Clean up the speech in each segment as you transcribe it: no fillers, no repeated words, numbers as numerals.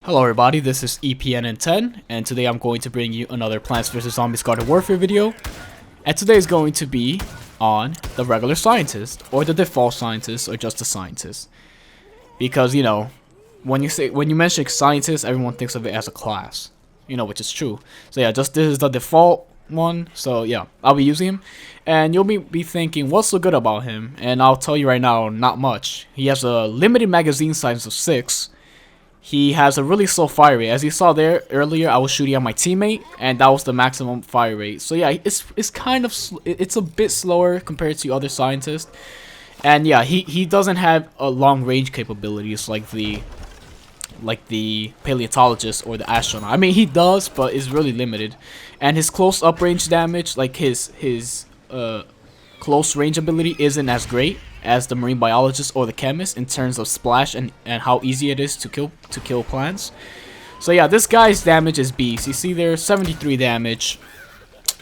Hello everybody, this is EPN10, and today I'm going to bring you another Plants vs Zombies Garden Warfare video. And today is going to be on the regular scientist, or the default scientist, or just a scientist. Because, you know, when you mention scientist, everyone thinks of it as a class. You know, which is true. So yeah, this is the default one, so yeah, I'll be using him. And you'll be thinking, what's so good about him? And I'll tell you right now, not much. He has a limited magazine size of 6. He has a really slow fire rate. As you saw there earlier, I was shooting at my teammate, and that was the maximum fire rate. So yeah, it's kind of it's a bit slower compared to other scientists. And yeah, he doesn't have a long range capabilities like the paleontologist or the astronaut. I mean, he does, but it's really limited. And his close up range damage, like his close range ability, isn't as great as the marine biologist or the chemist in terms of splash and how easy it is to kill plants. So yeah, this guy's damage is beast. You see there, 73 damage.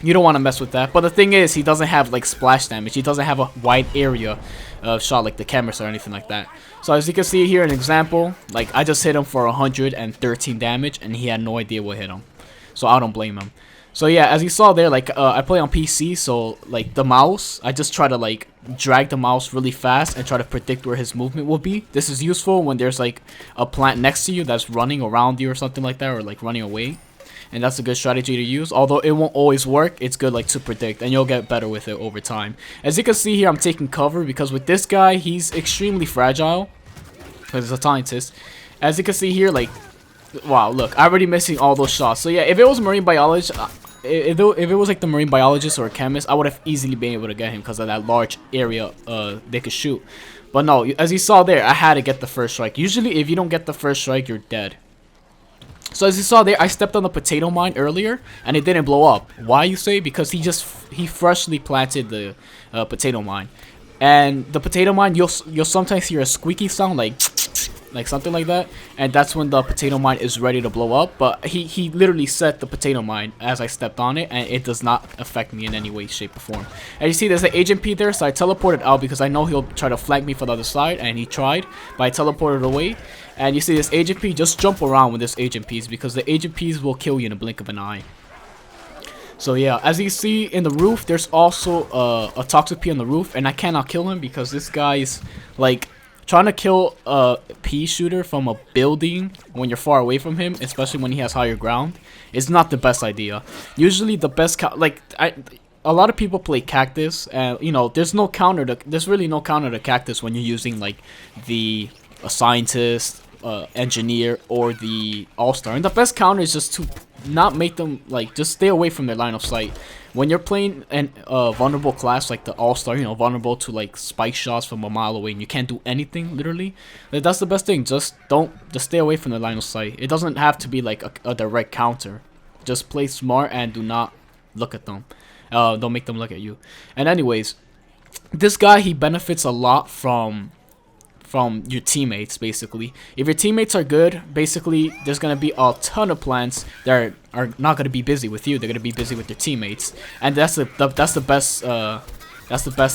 You don't want to mess with that. But the thing is, he doesn't have like splash damage. He doesn't have a wide area of shot like the chemist or anything like that. So as you can see here, an example, like I just hit him for 113 damage, and he had no idea what hit him. So I don't blame him. So yeah, as you saw there, like I play on PC, so like the mouse, I just try to like drag the mouse really fast and try to predict where his movement will be. This is useful when there's like a plant next to you that's running around you or something like that, or like running away. And that's a good strategy to use. Although it won't always work, it's good like to predict, and you'll get better with it over time. As you can see here, I'm taking cover because with this guy, he's extremely fragile because he's a scientist. As you can see here, like, wow, look, I'm already missing all those shots. So yeah, if it was marine biologist, if it was like the marine biologist or a chemist, I would have easily been able to get him because of that large area they could shoot. But no, as you saw there, I had to get the first strike. Usually, if you don't get the first strike, you're dead. So as you saw there, I stepped on the potato mine earlier, and it didn't blow up. Why, you say? Because he freshly planted the potato mine, and the potato mine, you'll sometimes hear a squeaky sound like something like that, and that's when the potato mine is ready to blow up. But he literally set the potato mine as I stepped on it, and it does not affect me in any way, shape, or form. And you see there's an Agent P there, so I teleported out because I know he'll try to flank me from the other side, and he tried, but I teleported away. And you see this Agent P, just jump around with this Agent Ps because the Agent Ps will kill you in a blink of an eye. So yeah, as you see in the roof, there's also a Toxic P on the roof, and I cannot kill him because this guy is like trying to kill a pea shooter from a building when you're far away from him, especially when he has higher ground, is not the best idea. Usually the best a lot of people play cactus, and you know there's really no counter to cactus when you're using like the scientist, engineer, or the all-star. And the best counter is just to not make them like just stay away from their line of sight. When you're playing an vulnerable class like the all-star, you know, vulnerable to like spike shots from a mile away and you can't do anything literally, that's the best thing. Just stay away from the line of sight. It doesn't have to be like a direct counter. Just play smart and do not look at them. Don't make them look at you. And anyways, this guy, he benefits a lot from your teammates. Basically, if your teammates are good, basically there's gonna be a ton of plants that are not gonna be busy with you. They're gonna be busy with their teammates, and that's the best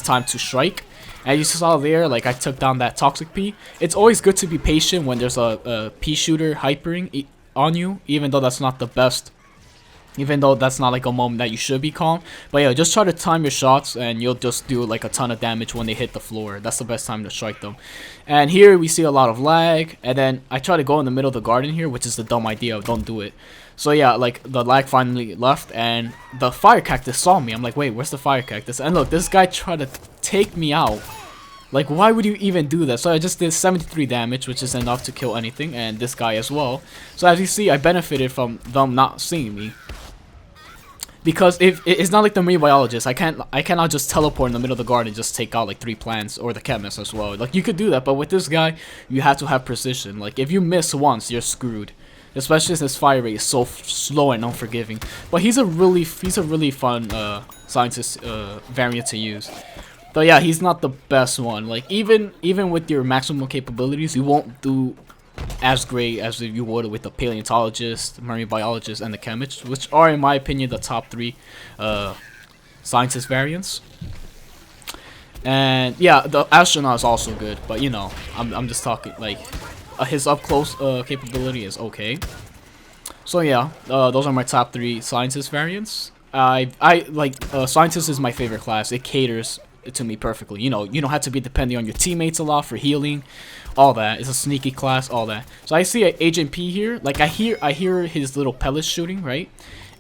time to strike. And you saw there, like I took down that Toxic P. It's always good to be patient when there's a P shooter hypering on you, even though that's not the best. Even though that's not like a moment that you should be calm. But yeah, just try to time your shots and you'll just do like a ton of damage when they hit the floor. That's the best time to strike them. And here we see a lot of lag. And then I try to go in the middle of the garden here, which is the dumb idea. Don't do it. So yeah, like the lag finally left and the fire cactus saw me. I'm like, wait, where's the fire cactus? And look, this guy tried to take me out. Like, why would you even do that? So I just did 73 damage, which is enough to kill anything. And this guy as well. So as you see, I benefited from them not seeing me. Because if it's not like the marine biologist, I cannot just teleport in the middle of the garden and just take out like 3 plants, or the chemist as well. Like you could do that, but with this guy, you have to have precision. Like if you miss once, you're screwed. Especially since his fire rate is so slow and unforgiving. But he's a really fun scientist variant to use. But yeah, he's not the best one. Like even with your maximum capabilities, you won't do as great as you would with the paleontologist, marine biologist, and the chemist, which are, in my opinion, the top 3 scientist variants. And yeah, the astronaut is also good, but you know, I'm just talking like his up close capability is okay. So yeah, those are my top 3 scientist variants. I like scientist is my favorite class. It caters to me perfectly. You know, you don't have to be depending on your teammates a lot for healing, all that. It's a sneaky class, all that. So I see Agent P here. Like I hear his little pellets shooting, right?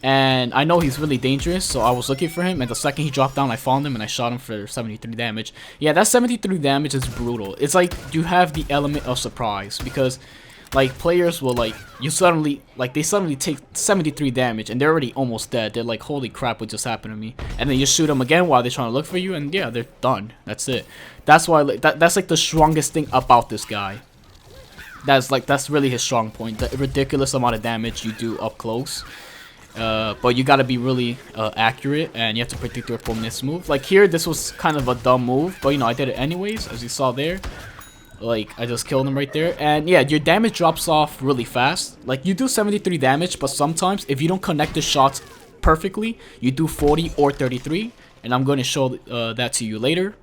And I know he's really dangerous, so I was looking for him, and the second he dropped down, I found him, and I shot him for 73 damage. Yeah, that 73 damage is brutal. It's like you have the element of surprise, because like players will like they suddenly take 73 damage and they're already almost dead. They're like, holy crap, what just happened to me? And then you shoot them again while they're trying to look for you, and yeah, they're done. That's it. That's why that's like the strongest thing about this guy. That's really his strong point. The ridiculous amount of damage you do up close. But you gotta be really accurate, and you have to predict your opponent's move. Like here, this was kind of a dumb move, but you know, I did it anyways, as you saw there. Like, I just killed him right there. And yeah, your damage drops off really fast. Like, you do 73 damage, but sometimes if you don't connect the shots perfectly, you do 40 or 33. And I'm going to show that to you later.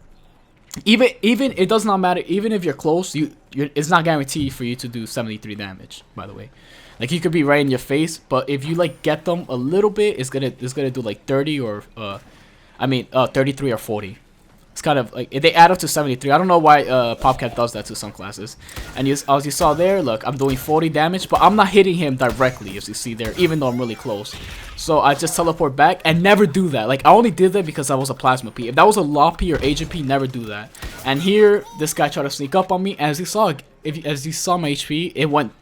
Even it does not matter. Even if you're close, it's not guaranteed for you to do 73 damage, by the way. Like, you could be right in your face, but if you like get them a little bit, it's gonna do like 30 or 33 or 40. It's kind of like they add up to 73. I don't know why PopCap does that to some classes. And as you saw there, look, I'm doing 40 damage, but I'm not hitting him directly, as you see there, even though I'm really close. So I just teleport back and never do that. Like, I only did that because I was a Plasma P. If that was a Law P or Agent P, never do that. And here, this guy tried to sneak up on me. As you saw, as you saw my HP,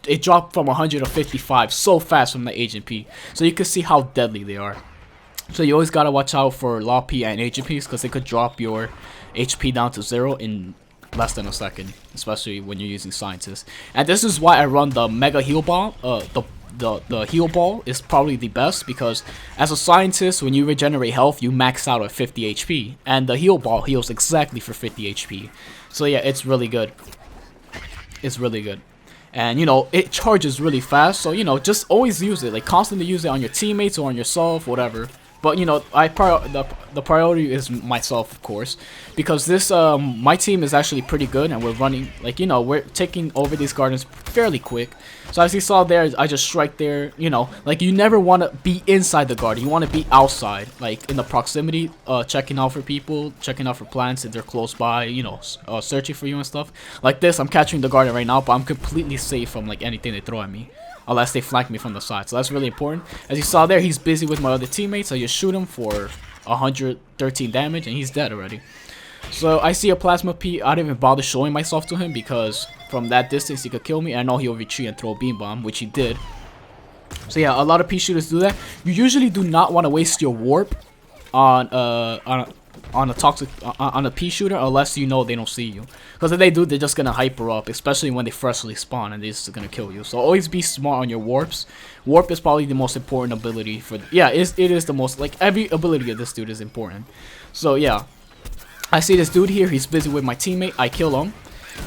it dropped from 100 to 55 so fast from the Agent P. So you can see how deadly they are. So you always gotta watch out for Law P and Agent Ps, because they could drop your HP down to 0 in less than a second, especially when you're using Scientist. And this is why I run the Mega Heal Ball. The Heal Ball is probably the best, because as a Scientist, when you regenerate health, you max out at 50 HP, and the Heal Ball heals exactly for 50 HP. So yeah, it's really good. It's really good. And, you know, it charges really fast, so, you know, just always use it. Like, constantly use it on your teammates or on yourself, whatever. But, you know, the priority is myself, of course. Because this, my team is actually pretty good, and we're running, like, you know, we're taking over these gardens fairly quick. So, as you saw there, I just strike there, you know. Like, you never want to be inside the garden. You want to be outside, like, in the proximity, checking out for people, checking out for plants if they're close by, you know, searching for you and stuff. Like this, I'm catching the garden right now, but I'm completely safe from, like, anything they throw at me, unless they flank me from the side. So that's really important. As you saw there, he's busy with my other teammates. I just shoot him for 113 damage, and he's dead already. So I see a Plasma P. I didn't even bother showing myself to him, because from that distance he could kill me. I know he'll retreat and throw a beam bomb, which he did. So yeah, a lot of P shooters do that. You usually do not want to waste your warp on a P shooter unless you know they don't see you, because if they do, they're just gonna hyper up, especially when they freshly spawn, and they're just gonna kill you. So always be smart on your warps. Warp is probably the most important ability for it is the most, like, every ability of this dude is important. So yeah, I see this dude here, he's busy with my teammate. I kill him,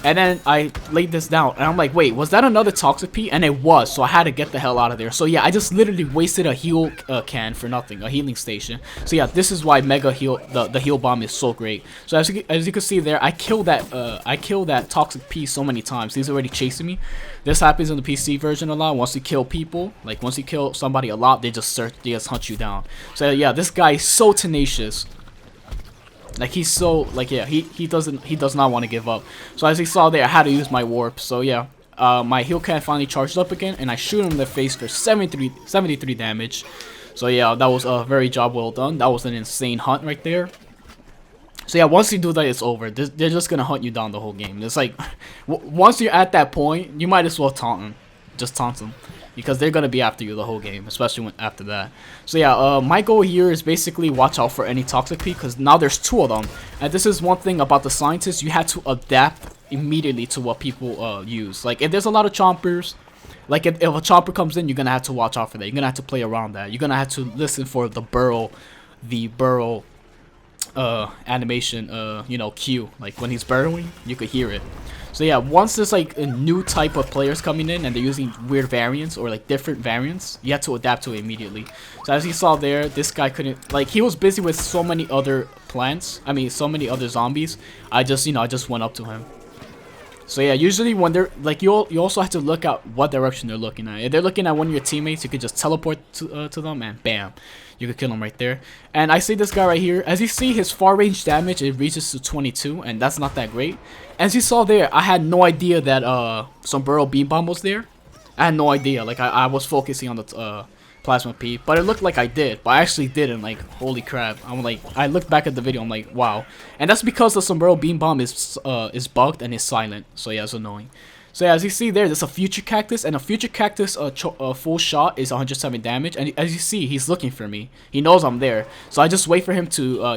and then I laid this down, and I'm like, wait, was that another Toxic P? And it was, so I had to get the hell out of there. So yeah, I just literally wasted a heal can for nothing, a healing station. So yeah, this is why Mega Heal, the heal bomb is so great. So as you can see there, I killed that Toxic P so many times. He's already chasing me. This happens in the PC version a lot. Once you kill people, like once you kill somebody a lot, they just hunt you down. So yeah, this guy is so tenacious. Like, he's so, like, yeah, he does not want to give up. So as you saw there, I had to use my warp. So yeah, my heal can finally charged up again, and I shoot him in the face for 73 damage. So yeah, that was a very job well done. That was an insane hunt right there. So yeah, once you do that, it's over. They're just gonna hunt you down the whole game. It's like, once you're at that point, you might as well taunt them. Just taunt them, because they're gonna be after you the whole game, especially after that. So yeah, my goal here is basically watch out for any Toxic P, because now there's 2 of them. And this is one thing about the Scientists, you have to adapt immediately to what people use. Like, if there's a lot of chompers, like if a chomper comes in, you're gonna have to watch out for that. You're gonna have to play around that. You're gonna have to listen for the burrow animation, you know, cue. Like when he's burrowing, you could hear it. So yeah, once there's like a new type of players coming in and they're using weird variants or like different variants, you have to adapt to it immediately. So as you saw there, this guy couldn't, like, he was busy with so many other plants, so many other zombies. I just went up to him. So yeah, usually when they're like, you also have to look at what direction they're looking at. If they're looking at one of your teammates, you could just teleport to them and bam, you could kill them right there. And I see this guy right here. As you see, his far range damage, it reaches to 22, and that's not that great. As you saw there, I had no idea that Sombrero Beam Bomb was there. I had no idea. Like I was focusing on the Plasma P, but it looked like I did, but I actually didn't. Like, holy crap. I'm like, I looked back at the video, I'm like, wow. And that's because the Sombrero Beam Bomb is bugged and is silent. So yeah, it's annoying. So yeah, as you see there, there's a Future Cactus, and a Future Cactus full shot is 107 damage, and as you see, he's looking for me. He knows I'm there, so I just wait for him to,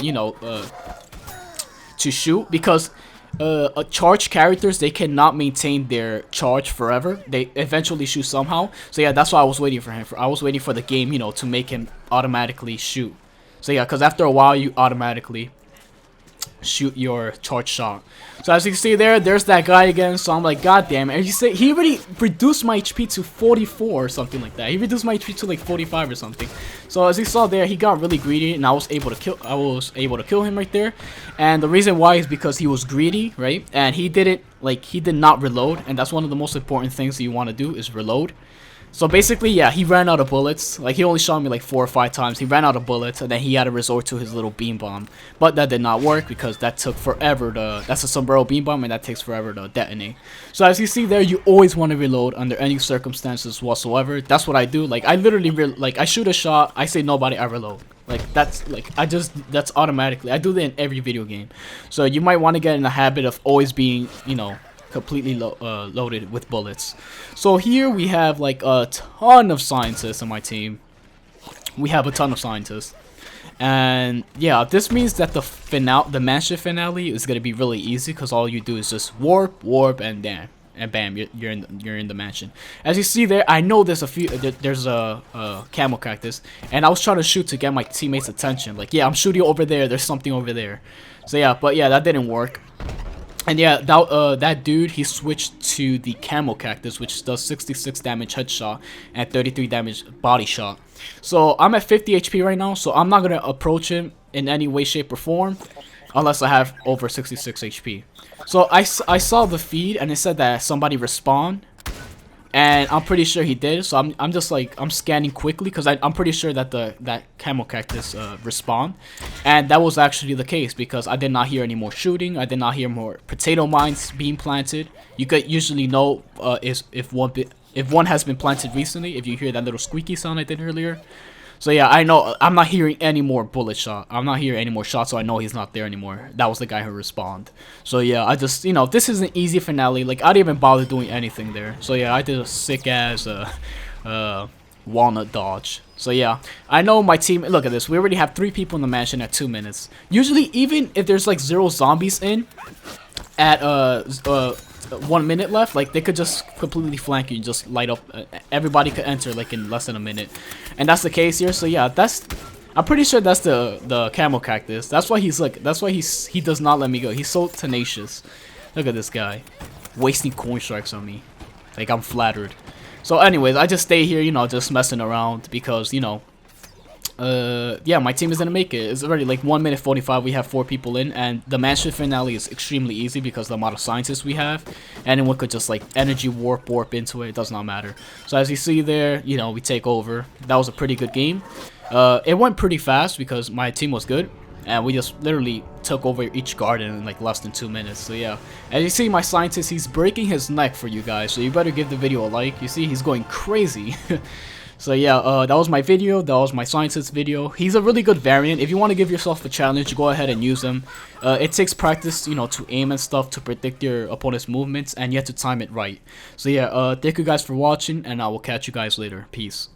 to shoot, because charged characters, they cannot maintain their charge forever. They eventually shoot somehow. So yeah, that's why I was waiting for him. I was waiting for the game, to make him automatically shoot. So yeah, because after a while, you automatically shoot your charge shot. So as you can see there, there's that guy again. So I'm like, god damn it. And you say he already reduced my HP to 44 or something like that. He reduced my HP to like 45 or something. So as you saw there, he got really greedy, and I was able to kill him right there. And the reason why is because he was greedy, right? And he did not reload, and that's one of the most important things that you want to do is reload. So basically, yeah, he ran out of bullets. Like, he only shot me like 4 or 5 times. He ran out of bullets, and then he had to resort to his little beam bomb. But that did not work because that took forever to... That's a Sombrero beam bomb, and that takes forever to detonate. So as you see there, you always want to reload under any circumstances whatsoever. That's what I do. Like, I literally... I shoot a shot, I say nobody, I reload. Like, that's automatically. I do that in every video game. So you might want to get in the habit of always being, completely loaded with bullets. So here we have like a ton of scientists on my team. We have a ton of scientists, and yeah, this means that the mansion finale is gonna be really easy because all you do is just warp, and bam, you're in the mansion. As you see there, I know there's a camel cactus, and I was trying to shoot to get my teammates' attention. Like, yeah, I'm shooting over there. There's something over there. So yeah, but yeah, that didn't work. And yeah, that dude, he switched to the Camel Cactus, which does 66 damage headshot and 33 damage body shot. So I'm at 50 HP right now, so I'm not going to approach him in any way, shape, or form unless I have over 66 HP. So I saw the feed, and it said that somebody respawned. And I'm pretty sure he did, so I'm just like, I'm scanning quickly because I'm pretty sure that that Camel Cactus respawned, and that was actually the case because I did not hear any more shooting. I did not hear more potato mines being planted. You could usually know if one has been planted recently if you hear that little squeaky sound I did earlier. So yeah, I know I'm not hearing any more bullet shot. I'm not hearing any more shots, so I know he's not there anymore. That was the guy who respawned. So yeah, I just, this is an easy finale. Like, I didn't even bother doing anything there. So yeah, I did a sick ass walnut dodge. So yeah, I know my team. Look at this. We already have 3 people in the mansion at 2 minutes. Usually, even if there's like 0 zombies in at 1 minute left, like, they could just completely flank you and just light up. Everybody could enter like in less than a minute, and that's the case here. So yeah, I'm pretty sure that's the Camel Cactus. That's why he does not let me go. He's so tenacious. Look at this guy wasting coin strikes on me. Like, I'm flattered. So anyways, I just stay here, just messing around because yeah, my team is gonna make it. It's already like 1 minute 45. We have 4 people in, and the mansion finale is extremely easy because of the amount of scientists we have. Anyone could just like energy warp into it. It does not matter. So as you see there, we take over. That was a pretty good game. It went pretty fast because my team was good, and we just literally took over each garden in like less than 2 minutes. So yeah, as you see, my scientist, he's breaking his neck for you guys, so you better give the video a like. You see, he's going crazy. So yeah, that was my video. That was my scientist video. He's a really good variant. If you want to give yourself a challenge, go ahead and use him. It takes practice, to aim and stuff, to predict your opponent's movements, and you have to time it right. So yeah, thank you guys for watching, and I will catch you guys later. Peace.